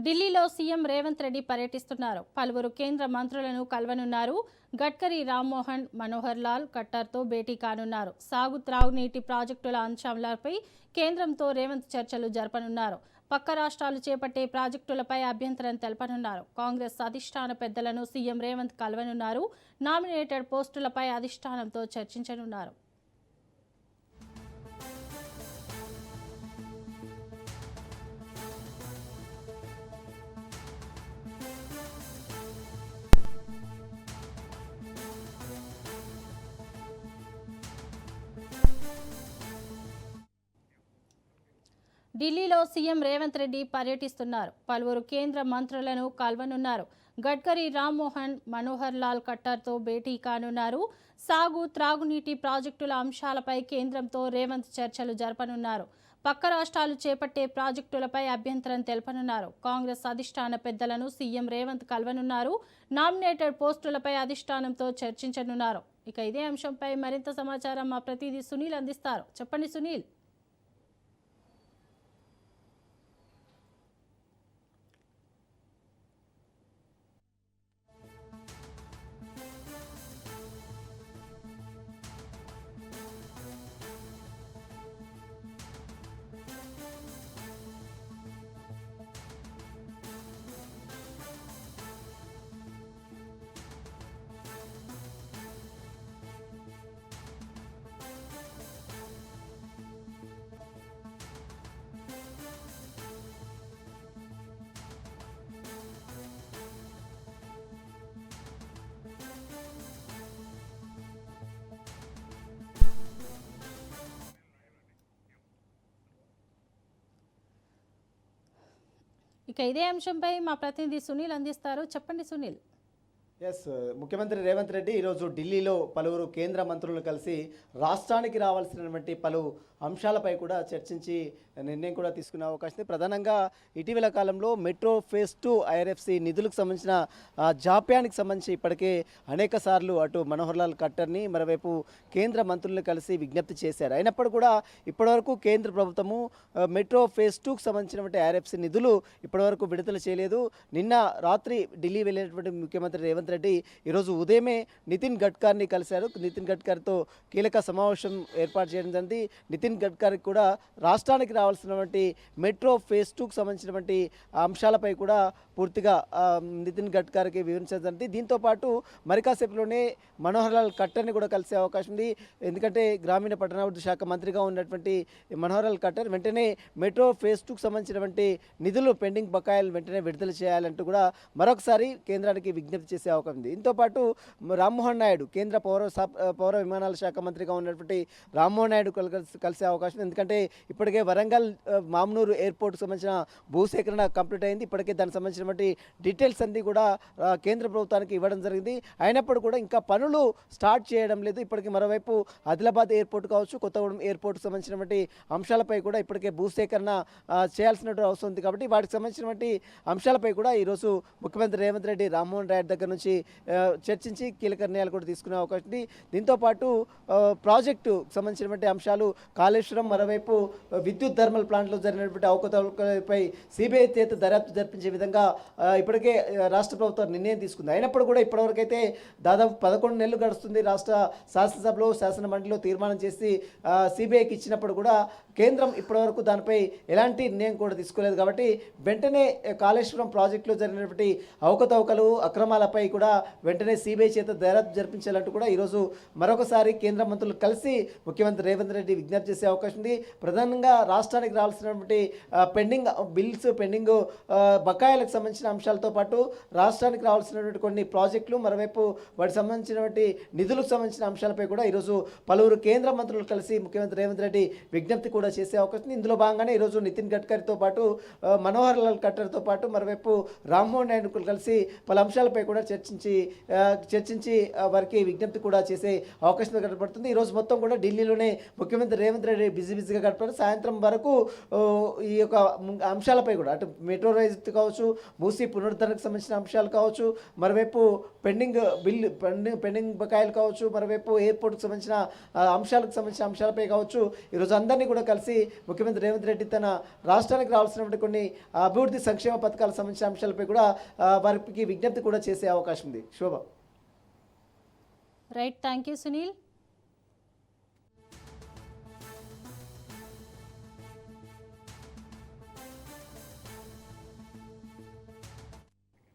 ఢిల్లీలో సీఎం రేవంత్ రెడ్డి పర్యటిస్తున్నారు. పలువురు కేంద్ర మంత్రులను కలవనున్నారు. గడ్కరీ, రామ్మోహన్, మనోహర్ లాల్ ఖట్టర్తో భేటీ కానున్నారు. సాగు త్రాగునీటి ప్రాజెక్టుల అంశాలపై కేంద్రంతో రేవంత్ చర్చలు జరపనున్నారు. పక్క రాష్ట్రాలు చేపట్టే ప్రాజెక్టులపై అభ్యంతరం తెలపనున్నారు. కాంగ్రెస్ అధిష్టాన పెద్దలను సీఎం రేవంత్ కలవనున్నారు. నామినేటెడ్ పోస్టులపై అధిష్టానంతో చర్చించనున్నారు. ఢిల్లీలో సీఎం రేవంత్ రెడ్డి పర్యటిస్తున్నారు. పలువురు కేంద్ర మంత్రులను కలవనున్నారు. గడ్కరీ, రామ్మోహన్, మనోహర్ లాల్ ఖట్టర్తో భేటీ కానున్నారు. సాగు త్రాగునీటి ప్రాజెక్టుల అంశాలపై కేంద్రంతో రేవంత్ చర్చలు జరపనున్నారు. పక్క రాష్ట్రాలు చేపట్టే ప్రాజెక్టులపై అభ్యంతరం తెలపనున్నారు. కాంగ్రెస్ అధిష్టాన పెద్దలను సీఎం రేవంత్ కలవనున్నారు. నామినేటెడ్ పోస్టులపై అధిష్టానంతో చర్చించనున్నారు. ఇక ఇదే అంశంపై మరింత సమాచారం మా ప్రతినిధి సునీల్ అందిస్తారు. చెప్పండి సునీల్. ఇక ఇదే అంశంపై మా ప్రతినిధి సునీల్ అందిస్తారు. చెప్పండి సునీల్. ముఖ్యమంత్రి రేవంత్ రెడ్డి ఈరోజు ఢిల్లీలో పలువురు కేంద్ర మంత్రులను కలిసి రాష్ట్రానికి రావాల్సినటువంటి పలు అంశాలపై కూడా చర్చించి నిర్ణయం కూడా తీసుకునే అవకాశం ఉంది. ప్రధానంగా ఇటీవల కాలంలో మెట్రో ఫేజ్ 2 ఐఆర్ఎఫ్సి నిధులకు సంబంధించిన జాప్యానికి సంబంధించి ఇప్పటికే అనేక సార్లు అటు మనోహర్ లాల్ ఖట్టర్ని మరోవైపు కేంద్ర మంత్రులను కలిసి విజ్ఞప్తి చేశారు. అయినప్పుడు కూడా ఇప్పటివరకు కేంద్ర ప్రభుత్వము మెట్రో ఫేజ్ 2కు సంబంధించినటువంటి ఐఆర్ఎఫ్సి నిధులు ఇప్పటివరకు విడుదల చేయలేదు. నిన్న రాత్రి ఢిల్లీ వెళ్ళినటువంటి ముఖ్యమంత్రి రేవంత్ రెడ్డి ఈరోజు ఉదయమే నితిన్ గడ్కర్ని కలిశారు. నితిన్ గడ్కర్తో కీలక సమావేశం ఏర్పాటు చేయడం జరిగింది. నితిన్ గడ్కర్కి కూడా రాష్ట్రానికి రావాల్సినటువంటి మెట్రో ఫేజ్ 2కు సంబంధించినటువంటి అంశాలపై కూడా పూర్తిగా నితిన్ గడ్కర్కి వివరించడం జరిగింది. దీంతోపాటు మరి కాసేపులోనే మనోహర్ లాల్ ఖట్టర్ని కూడా కలిసే అవకాశం ఉంది. ఎందుకంటే గ్రామీణ పట్టణాభివృద్ధి శాఖ మంత్రిగా ఉన్నటువంటి మనోహర్ లాల్ ఖట్టర్ వెంటనే మెట్రో ఫేజ్ 2కు సంబంధించినటువంటి నిధులు పెండింగ్ బకాయిలు వెంటనే విడుదల చేయాలంటూ కూడా మరొకసారి కేంద్రానికి విజ్ఞప్తి చేసే అవకాశం ఉంది. దీంతోపాటు రామ్మోహన్ నాయుడు కేంద్ర పౌర విమానాల శాఖ మంత్రిగా ఉన్నటువంటి రామ్మోహన్ నాయుడు కలిసే అవకాశం. ఎందుకంటే ఇప్పటికే వరంగల్ మామ్నూరు ఎయిర్పోర్ట్కి సంబంధించిన భూసేకరణ కంప్లీట్ అయింది. ఇప్పటికే దానికి సంబంధించినటువంటి డీటెయిల్స్ అన్ని కూడా కేంద్ర ప్రభుత్వానికి ఇవ్వడం జరిగింది. అయినప్పుడు కూడా ఇంకా పనులు స్టార్ట్ చేయడం లేదు. ఇప్పటికీ మరోవైపు ఆదిలాబాద్ ఎయిర్పోర్ట్ కావచ్చు, కొత్తగూడెం ఎయిర్పోర్ట్కి సంబంధించినటువంటి అంశాలపై కూడా ఇప్పటికే భూసేకరణ చేయాల్సినటువంటి అవసరం ఉంది. కాబట్టి వాటికి సంబంధించినటువంటి అంశాలపై కూడా ఈరోజు ముఖ్యమంత్రి రేవంత్ రెడ్డి రామ్మోహన్ నాయుడు దగ్గర నుంచి చర్చించి కీలక నిర్ణయాలు కూడా తీసుకునే అవకాశం ఉంది. దీంతోపాటు ప్రాజెక్టు సంబంధించినటువంటి అంశాలు కాళేశ్వరం, మరోవైపు విద్యుత్ థర్మల్ ప్లాంట్లో జరిగినటువంటి అవకతవకలపై సిబిఐ చేత దర్యాప్తు జరిపించే విధంగా ఇప్పటికే రాష్ట్ర ప్రభుత్వం నిర్ణయం తీసుకుంది. అయినప్పుడు కూడా ఇప్పటివరకైతే దాదాపు 11 నెలలు గడుస్తుంది. రాష్ట్ర శాసనసభలో శాసన మండలిలో తీర్మానం చేసి సిబిఐకి ఇచ్చినప్పుడు కూడా కేంద్రం ఇప్పటివరకు దానిపై ఎలాంటి నిర్ణయం కూడా తీసుకోలేదు. కాబట్టి వెంటనే కాళేశ్వరం ప్రాజెక్టులో జరిగినటువంటి అవకతవకలు, అక్రమాలపై కూడా వెంటనే సిబిఐ చేత దర్యాప్తు జరిపించాలంటూ కూడా ఈరోజు మరొకసారి కేంద్ర మంత్రులు కలిసి ముఖ్యమంత్రి రేవంత్ రెడ్డి విజ్ఞప్తి చేసే అవకాశం ఉంది. ప్రధానంగా రాష్ట్రానికి రావాల్సినటువంటి పెండింగ్ బిల్స్, పెండింగ్ బకాయిలకు సంబంధించిన అంశాలతో పాటు రాష్ట్రానికి రావాల్సినటువంటి కొన్ని ప్రాజెక్టులు, మరోవైపు వాటికి సంబంధించినటువంటి నిధులకు సంబంధించిన అంశాలపై కూడా ఈరోజు పలువురు కేంద్ర మంత్రులు కలిసి ముఖ్యమంత్రి రేవంత్ రెడ్డి విజ్ఞప్తి కూడా చేసే అవకాశం ఉంది. ఇందులో భాగంగానే ఈరోజు నితిన్ గడ్కరీతో పాటు మనోహర్ లాల్ ఖట్టర్తో పాటు మరోవైపు రామ్మోహన్ నాయుడు కలిసి పలు అంశాలపై కూడా చర్చించి వారికి విజ్ఞప్తి కూడా చేసే అవకాశం కనబడుతుంది. ఈరోజు మొత్తం కూడా ఢిల్లీలోనే ముఖ్యమంత్రి రేవంత్ రేవంత్ రెడ్డి బిజీగా గడిపారు. సాయంత్రం వరకు ఈ యొక్క అంశాలపై కూడా అటు మెట్రో రైల్ కావచ్చు, మూసీ పునరుద్ధరణకు సంబంధించిన అంశాలు కావచ్చు, మరోవైపు పెండింగ్ బకాయిలు కావచ్చు, మరోవైపు ఎయిర్పోర్ట్కి సంబంధించిన అంశాలకు సంబంధించిన అంశాలపై కావచ్చు, ఈరోజు అందరినీ కూడా కలిసి ముఖ్యమంత్రి రేవంత్ రెడ్డి తన రాష్ట్రానికి రావాల్సినటువంటి కొన్ని అభివృద్ధి సంక్షేమ పథకాలకు సంబంధించిన అంశాలపై కూడా వారికి విజ్ఞప్తి కూడా చేసే అవకాశం ఉంది. Shobha. Right, thank you Sunil.